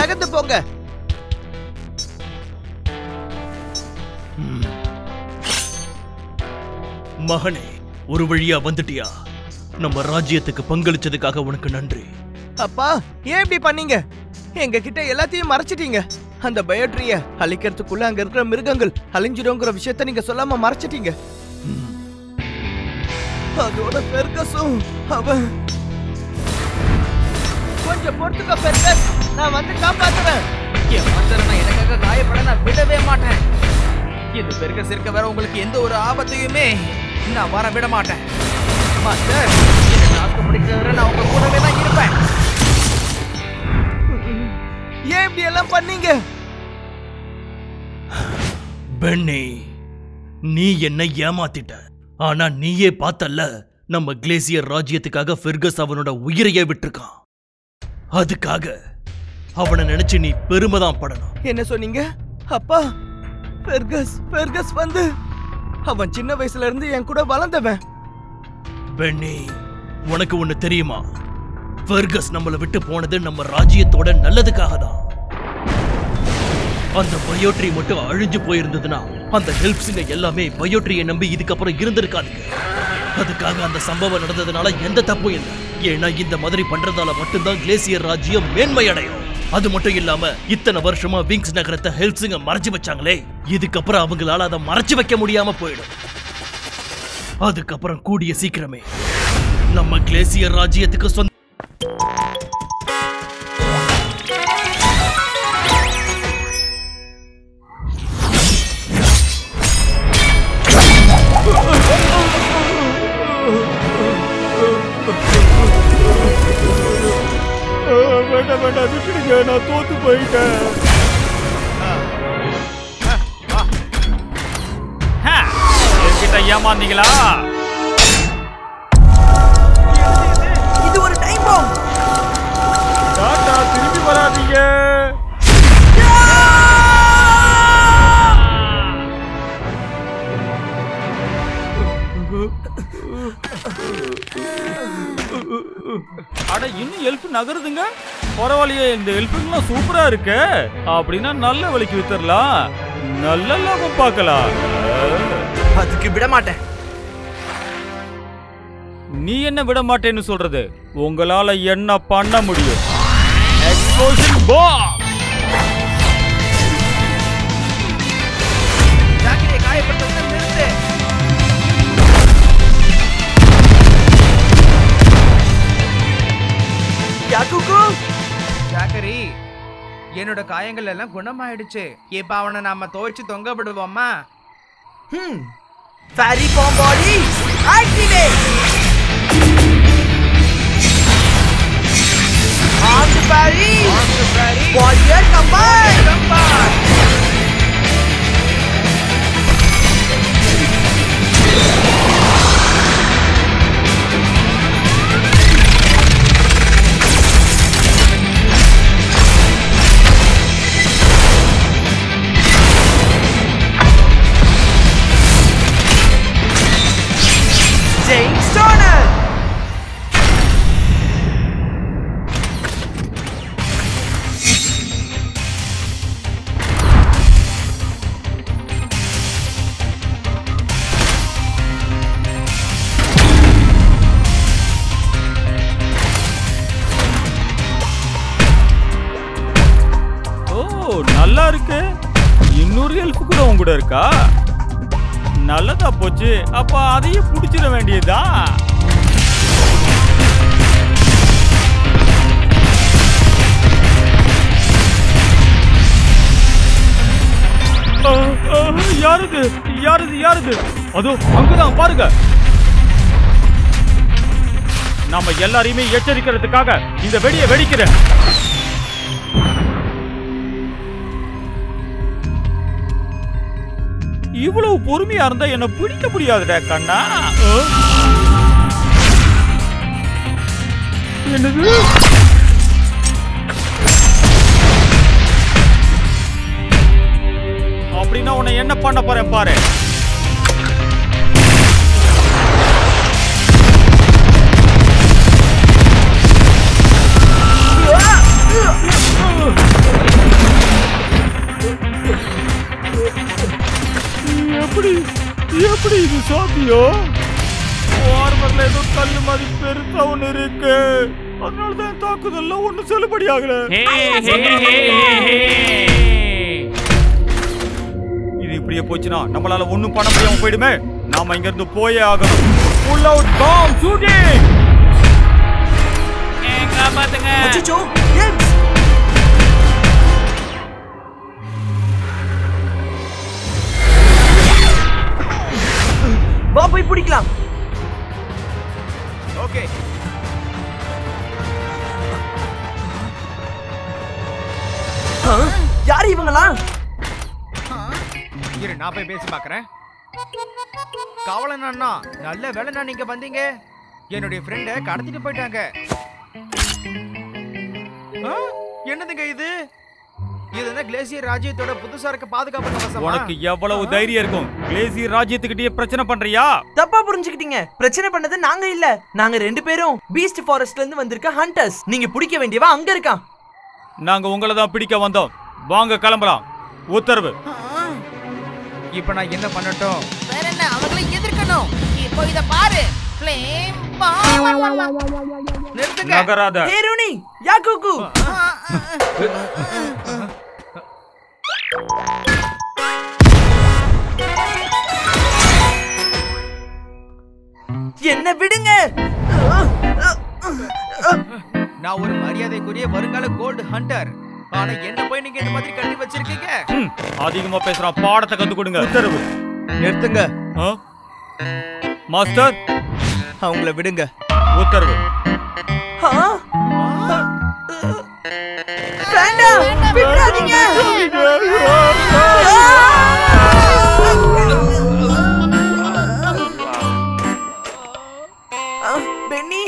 நகர்ந்து போங்க. மகனே, ஒரு வழியா வந்துட்டியா? நம்ம ராஜ்யத்துக்கு பங்களிச்சதுக்காக உனக்கு நன்றி. அப்பா, ஏன் இப்படி பண்ணீங்க? எங்க கிட்ட எல்லாத்தையும் மறைச்சிட்டீங்க. அந்த பயோட்ரிய அழிக்கிறதுக்குள்ள அங்க இருக்கிற மிருகங்கள் அழிஞ்சிடும்ங்கிற விஷயத்த நீங்க சொல்லாம மறைச்சிட்டீங்க. அதோட பெர்கஸும் அவன் கொஞ்சம் பொறுத்துக்க பெர்கஸ், நான் வந்து காப்பாத்துறேன். என் மாஸ்டர் நான் எனக்காக காயப்பட நான் விடவே மாட்டேன். இது பெர்கஸ் இருக்க வேற உங்களுக்கு எந்த ஒரு ஆபத்தையுமே நான் வர விட மாட்டேன். மாஸ்டர், என்ன ஆசைப்படுகிறவரை நான் உங்க கூடவே தான் இருப்பேன். ஏன் இப்படி எல்லாம் பண்ணீங்க? பென்னி, நீ என்னை ஏமாத்திட்ட. ஆனா நீயே பார்த்தல்ல, நம்ம கிளேசியர் ராஜ்யத்துக்காக பெர்கஸ் அவனோட உயிரையே விட்டுருக்கான். அதுக்காக அவனை நினைச்சு நீ பெருமைதான் படணும். என்ன சொன்னீங்க அப்பா? பெர்கஸ் வந்து அவன் சின்ன வயசுல இருந்து என் கூட வளர்ந்தவன். பென்னி, உனக்கு ஒண்ணு தெரியுமா? பெர்கஸ் நம்மளை விட்டு போனது நம்ம ராஜ்யத்தோட நல்லதுக்காக தான். அந்த பயோட்ரி மட்டும் அழிஞ்சு போயிருந்ததுன்னா அந்த ஹெல்ப்ஸுங்க எல்லாமே பயோட்ரியை நம்பி இதுக்கப்புறம் இருந்திருக்காதுங்க. அதுக்காக அந்த சம்பவம் நடந்ததுனால எந்த தப்பும் இல்லை. ஏன்னா இந்த மாதிரி பண்றதால மட்டும்தான் கிளேசியர் ராஜ்யம் மேன்மை அடையும். அது மட்டும் இல்லாம இத்தனை வருஷமா விங்ஸ் நகரத்தை ஹெல்ப்ஸுங்க மறைச்சு வச்சாங்களே, இதுக்கப்புறம் அவங்களால அதை மறைச்சு வைக்க முடியாம போயிடும். அதுக்கப்புறம் கூடிய சீக்கிரமே நம்ம கிளேசியர் ராஜ்யத்துக்கு சொந்த வேண்டாம் விட்டுடுங்க, நான் தோத்து போயிட்டேன். என்கிட்ட ஏமாந்தீங்களா? இது ஒரு டைம் பாம். டாடா, திரும்பி வராதீங்க. அட, இன்னும் எல்ஃப் நகருதுங்க. பரவாயில்லையே, இந்த எல்ஃபுங்கெல்லாம் சூப்பரா இருக்கு. அப்படின்னா நல்ல விலைக்கு வித்துடலாம், நல்ல லாபம் பார்க்கலாம். அதுக்கு விட மாட்டேன். நீ என்ன விட மாட்டேன்னு சொல்றது? உங்களால என்ன பண்ண முடியும்? Explosion bomb! ஜாக்கிரதை, காயப்பட்டதை நிறுத்து. யாக்குக்கு, ஜாக்கரி, என்னோட காயங்கள் எல்லாம் குணமாயிடுச்சு. இப்ப அவனை நாம துவைச்சு தொங்க விடுவோமா? Fairy bomb body activate. On the fairy, warrior combine. James Turner. ஓ, நல்லா இருக்கு. இன்னொரு ஹெல்ப் கூட உங்க கூட இருக்கா? நல்லதா போச்சு. அப்ப அதையும் புடிச்சிட வேண்டியதா? யாருது யாருது யாருது? அதோ அங்கதான் பாருங்க. நாம எல்லாரையுமே எச்சரிக்கிறதுக்காக இந்த வெடியை வெடிக்கிறேன். இவ்வளவு பொறுமையா இருந்தா என்ன பிடிக்க முடியாதுடா கண்ணா. என்னது? அப்படின்னா உன்னை என்ன பண்ண போறேன் பாரு. பக்கத்துல ஏதோ கல்லு மாதிரி பெருசா ஒண்ணு இருக்கு. அதனாலதான் தாக்குதல்ல ஒண்ணும் செல்லுபடி ஆகல. இது இப்படியே போச்சுன்னா நம்மளால ஒண்ணும் பண்ண முடியாம போயிடுமே. நாம இங்க இருந்து போயே ஆகணும். Pull out bomb shooting. காப்பாத்துங்க. அச்சச்சோ வா போய் பிடிக்கலாம். ஓகே யாரு இவங்களா? இரு நான் போய் பேசி பார்க்கறேன். காவலன் அண்ணா, நல்ல வேலைண்ணா நீங்க வந்தீங்க. என்னுடைய ஃப்ரெண்ட கடத்திட்டு போயிட்டாங்க. என்னதுங்க இது? இது என்ன கிளேசியர் ராஜ்யத்தோட புதுசா இருக்க பாதுகாப்பு கவசமா? உனக்கு எவ்வளவு தைரியம் இருக்கும்? கிளேசியர் ராஜ்யத்துக்கிட்டே பிரச்சனை பண்றியா? தப்பா புரிஞ்சுக்கிட்டீங்க. பிரச்சனை பண்ணது நாங்க இல்ல. நாங்க 2 பேரும் பீஸ்ட் ஃபாரஸ்ட்ல இருந்து வந்திருக்க ஹண்டர்ஸ். நீங்க பிடிக்க வேண்டியவா அங்க இருக்கான். நாங்க உங்களை தான் பிடிக்க வந்தோம். வாங்க கிளம்பலாம். உத்தரவு. இப்ப நான் என்ன பண்ணட்டும்? வேற என்ன, அவங்களை எதிர்க்கணும். இப்போ இத பாரு. Flame bomb. நிறுத்துங்க. நகராத. ஹே ருனி, யாக்கூக்கு. என்ன விடுங்க. நான் ஒரு மரியாதைக்குரிய வருங்கால கோல்டு ஹண்டர். ஆனா என்ன போய் நீங்க இந்த மாதிரி கட்டி வச்சிருக்கீங்க? அதிகமா பேசுறான். பாடத்தை கத்து கொடுங்க. உத்தரவு. நிறுத்துங்க. மாஸ்டர், அவங்கள விடுங்க. உத்தரவு. வேண்டாம், விட்டுறாதீங்க. பென்னி,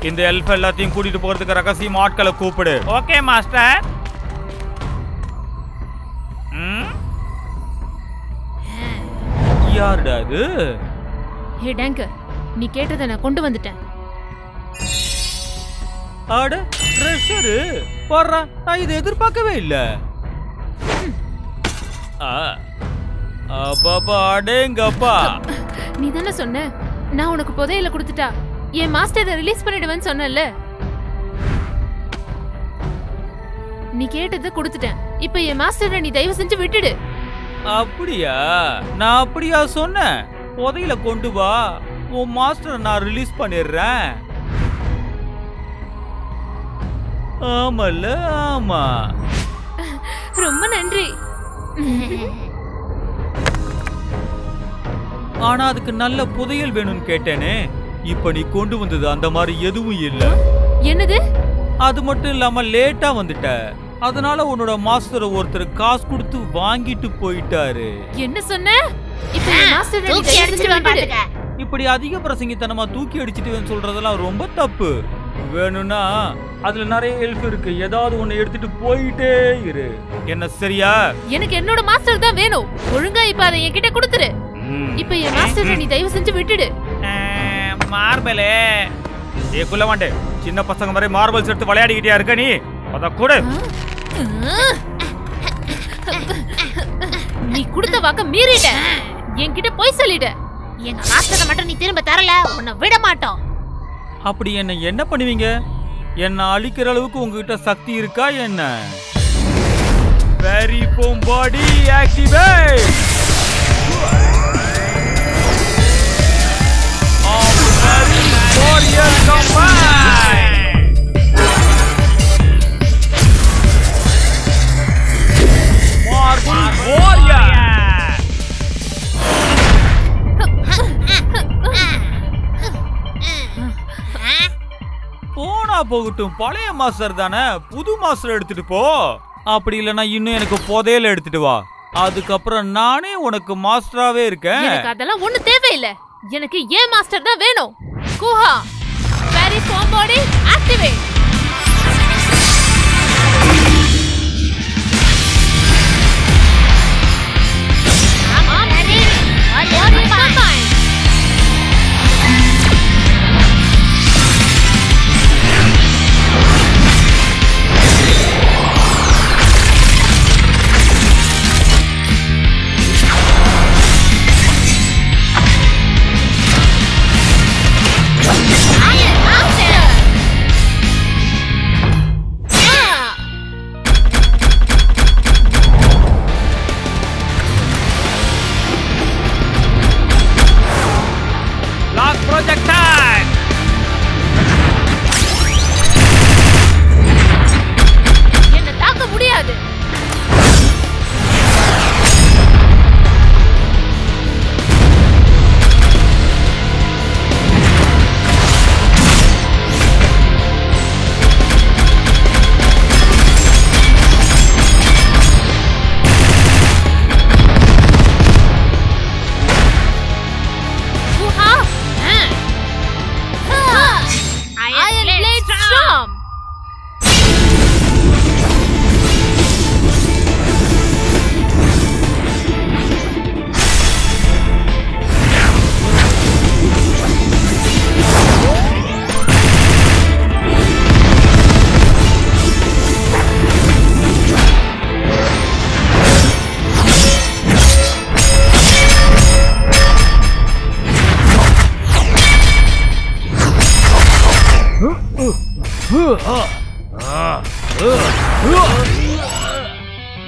இந்த எல்ஃப் எல்லாத்தையும் கூட்டிட்டு போறதுக்கு ரகசியம் ஆட்களை கூப்பிடு. Okay master. யாருடா அது? ஹே டேங்கர், நீ கேட்டதை நான் கொண்டு வந்துட்டேன். ஆட ட்ரெஷரு போறா. நான் இதை எதிர்பார்க்கவே இல்ல. அப்பா அடேங்கப்பா. நீ தானே சொன்ன நான் உனக்கு புதையல கொடுத்துட்டா என் மாஸ்டரை ரிலீஸ் பண்ணிடுவேன்னு சொன்னல. நீ கேட்டதை கொடுத்துட்டேன். இப்ப என் மாஸ்டரை நீ தயவு செஞ்சு விட்டுடு. அப்படியா? நான் அப்படியா சொன்னேன்? புதையில கொண்டு வா, உன் மாஸ்டரை நான் ரிலீஸ் பண்ணிடுறேன். ஆமல்ல? ஆமா. ரொம்ப நன்றி. ஆனா அதுக்கு நல்ல புதையல் வேணும்னு கேட்டேனே. இப்ப நீ கொண்டு வந்தது அந்த மாதிரி எதுவும் இல்ல. என்னது? அது மட்டும் இல்லாம லேட்டா வந்துட்ட. அதனால உன்னோட மாஸ்டரை ஒருத்தர் காசு கொடுத்து வாங்கிட்டு போயிட்டாரு. என்ன சொன்ன? இப்ப என் மாஸ்டரை நீ தயவு செஞ்சு விட்டுடு. இப்படி அதிக பிரசங்கித்தனமா தூக்கி அடிச்சிட்டு சொல்றதெல்லாம் ரொம்ப தப்பு. வேணும்னா அதுல நிறைய ஹெல்ப் இருக்கு. ஏதாவது ஒண்ணு எடுத்துட்டு போயிட்டே இரு. என்ன சரியா? எனக்கு என்னோட மாஸ்டர் தான் வேணும். ஒழுங்கா இப்ப அதை என்கிட்ட கொடுத்துரு. இப்ப என் மாஸ்டரை நீ தயவு செஞ்சு விட்டுடு. மார்பலே ஏ குள்ளவாண்டே, சின்ன பசங்க மாதிரி மார்பல்ஸ் எடுத்து விளையாடிக்கிட்டே இருக்க நீ. அத கூட நீ கொடுத்த வாக்க மீறிட்ட. என்கிட்ட போய் சொல்லிட்ட. எங்க மாஸ்டரை மட்டும் நீ திரும்ப தரல, உன்னை விட மாட்டோம். அப்படி என்ன பண்ணுவீங்க? என்ன அழிக்கிற அளவுக்கு உங்ககிட்ட சக்தி இருக்கா என்ன? வெரி ஃபோம் பாடி activate. Warrior combine. Marble Warrior. போனா போகட்டும், பழைய மாஸ்டர் தானே, புது மாஸ்டர் எடுத்துட்டு போ. அப்படி இல்லைன்னா இன்னும் எனக்கு புதையல எடுத்துட்டு வா. அதுக்கப்புறம் நானே உனக்கு மாஸ்டராவே இருக்கேன். எனக்கு அதெல்லாம் ஒண்ணு தேவையில்லை. எனக்கு ஏன் மாஸ்டர் தான் வேணும். குஹா வெரி ஃபார்ம் பாடி ஆக்டிவேட்.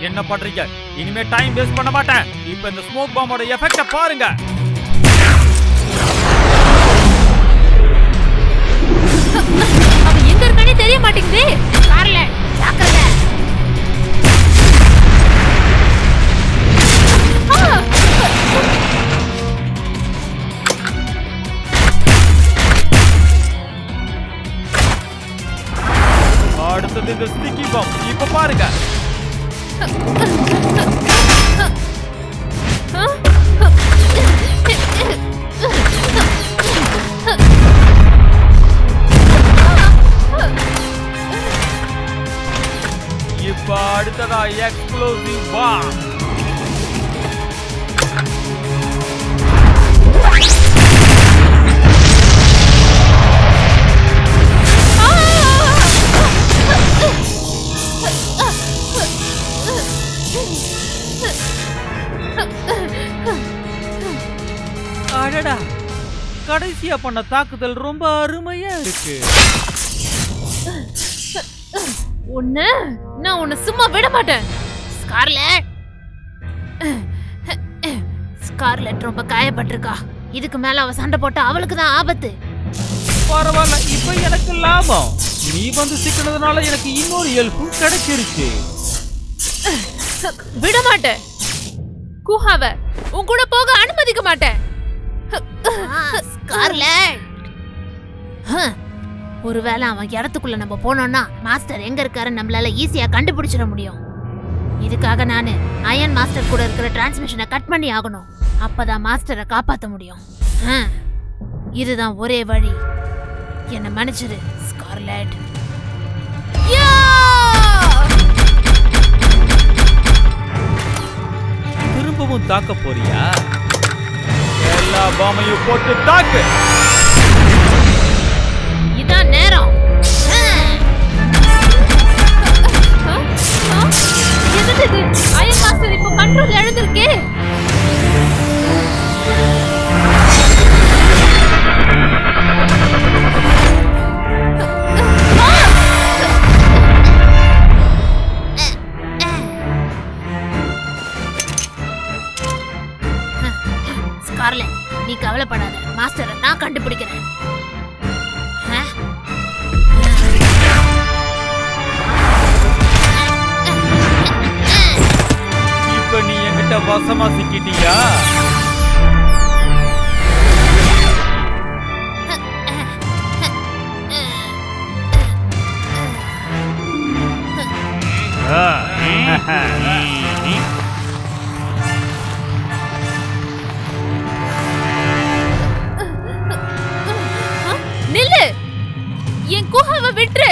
என்ன பண்றீங்க? இனிமே டைம் வேஸ்ட் பண்ண மாட்டேன். இப்போ இந்த ஸ்மோக் பாம்போட எஃபெக்ட பாருங்க. அவன் எங்க இருக்கானே தெரிய மாட்டேங்குதே. ஸ்கார்லெட் ஜாக்கிரதை. அடுத்தது இந்த ஸ்டிக்கி பாம். இப்ப பாருங்க. இப்ப அடுத்ததா எக்ஸ்ப்ளோசிவ் பாம். அடடா, கடைசியா பண்ண தாக்குதல் ரொம்ப அருமையா இருக்கு. நான் உன்னை சும்மா விட மாட்டேன். ஸ்கார்லெட் ரொம்ப காயப்பட்டிருக்கா. இதுக்கு மேல அவ சண்டை போட்டா அவளுக்கு தான் ஆபத்து. பரவாயில்ல, இப்ப எனக்கு லாபம். நீ வந்து சிக்கினதுனால எனக்கு இன்னொரு ஹெல்ப்பும் கிடைச்சிருச்சு. விட மாட்டேன். குஹாவை உன் கூட போக அனுமதிக்க மாட்டேன். ஸ்கார்லெட், ஒருவேளை அவன் இடத்துக்குள்ள நம்ம போனோம்னா மாஸ்டர் எங்க இருக்காருன்னு நம்மளால ஈஸியா கண்டுபிடிச்சிட முடியும். இதுக்காக நானு அயன் மாஸ்டர் கூட இருக்கிற டிரான்ஸ்மிஷனை கட் பண்ணி ஆகணும். அப்பதான் மாஸ்டரை காப்பாற்ற முடியும். இதுதான் ஒரே வழி. என்ன மன்னிச்சிரு ஸ்கார்லெட். திரும்பவும் தாக்க போறியா? எல்லா பாமையும் போட்டு தாக்கு. இதான் நேரம். என்னது இது? அயன் மாஸ்டர் இப்போ கண்ட்ரோல் இழந்திருக்கே. ஸ்கார்லெட், நீ கவலைப்படாத. மாஸ்டரை நான் கண்டுபிடிக்கிறேன். இப்ப நீ என்கிட்ட வசமா சிக்கிட்டியா? நில்லு, என் குஹாவை விட்டுரு.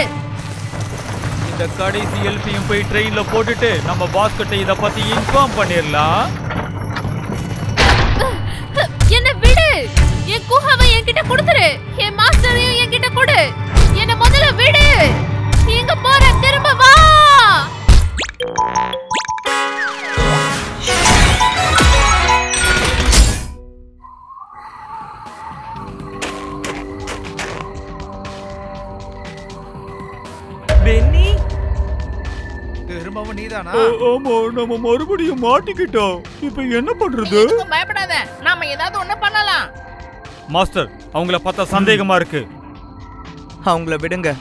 இந்த கடைசி ஹெல்ப்பையும் போய் ட்ரெயின்ல போட்டுட்டு நம்ம பாஸ் கிட்ட இத பத்தி இன்ஃபார்ம் பண்ணிரலாம். என்ன விடு. என் குஹாவை என்கிட்ட கொடுத்துரு. என் மாஸ்டரையும் என்கிட்ட கொடு. என்ன முதல்ல விடு. எங்க போற? திரும்ப வா. பென்னி, திரும்பவும் நீதானா? ஆமா, நம்ம மறுபடியும் மாட்டிக்கிட்டோம். இப்ப என்ன பண்றது? எதுக்கும் பயப்படாத, நாம ஏதாவது ஒண்ணு பண்ணலாம். மாஸ்டர், அவங்கள பார்த்தா சந்தேகமா இருக்கு. அவங்கள விடுங்க.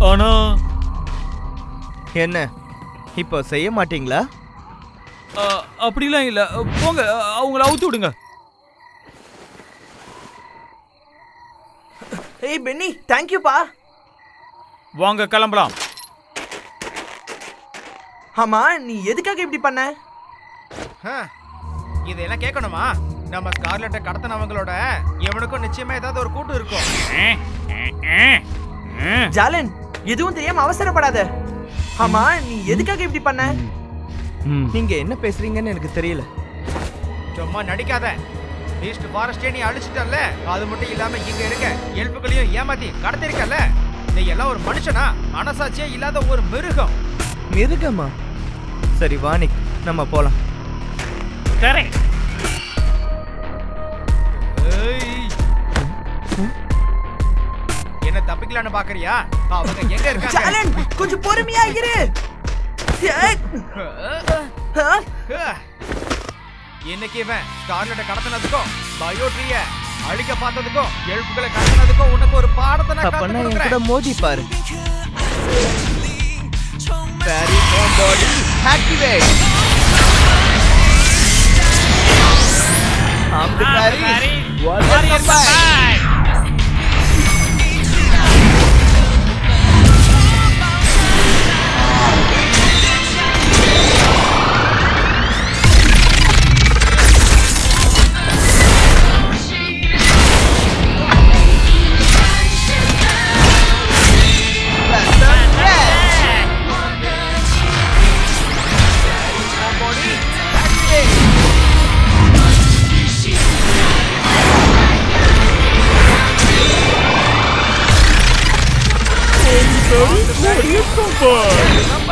ஆனா என்ன இப்போ செய்ய மாட்டீங்களா? அப்படிலாம் இல்ல. போங்க, அவங்கள அவுத்து விடுங்க. ஏய் பென்னி, தேங்க் யூ பா. வாங்க கிளம்பலாம். ஆமா, நீ எதுக்காக இப்படி பண்ண? இதெல்லாம் கேட்கணுமா? நம்ம ஸ்கார்லெட்டை கடத்தினவங்களோட எவனுக்கும் நிச்சயமா ஏதாவது ஒரு கூட்டு இருக்கும். ஜாலன், எதுவும் தெரியாம அவசரப்படாத. ஆமா, நீ எதுக்காக இப்படி பண்ண? நீங்க என்ன பேசுறீங்கன்னு எனக்கு தெரியல. சும்மா நடிக்காத. ஈஸ்ட் ஃபாரஸ்டே நீ அழிச்சிட்டல்ல. அது மட்டும் இல்லாம இங்க இருக்க எல்புகளையும் ஏமாத்தி கடத்திருக்கல. நீ எல்லாம் ஒரு மனுஷனா? மனசாட்சியே இல்லாத ஒரு மிருகம். மிருகமா? சரி வாணிக், நம்ம போலாம். என்ன தப்பிக்கலான்னு பாக்குறியா? அவங்க எங்க இருக்காங்க? ஜாலன் கொஞ்சம் பொறுமையா இரு. இன்னைக்கு இவன் ஸ்கார்லெட்டை கடத்தினதுக்கும் பயோட்ரிய அழிக்க பார்த்ததுக்கும் எழுப்புகளை கடத்தினதுக்கும் உனக்கு ஒரு பாடத்தை நான் கத்து கொடுக்கிறேன். மோதி பாரு. Fairy form body activate. I'm the fairy. Welcome back. Welcome back.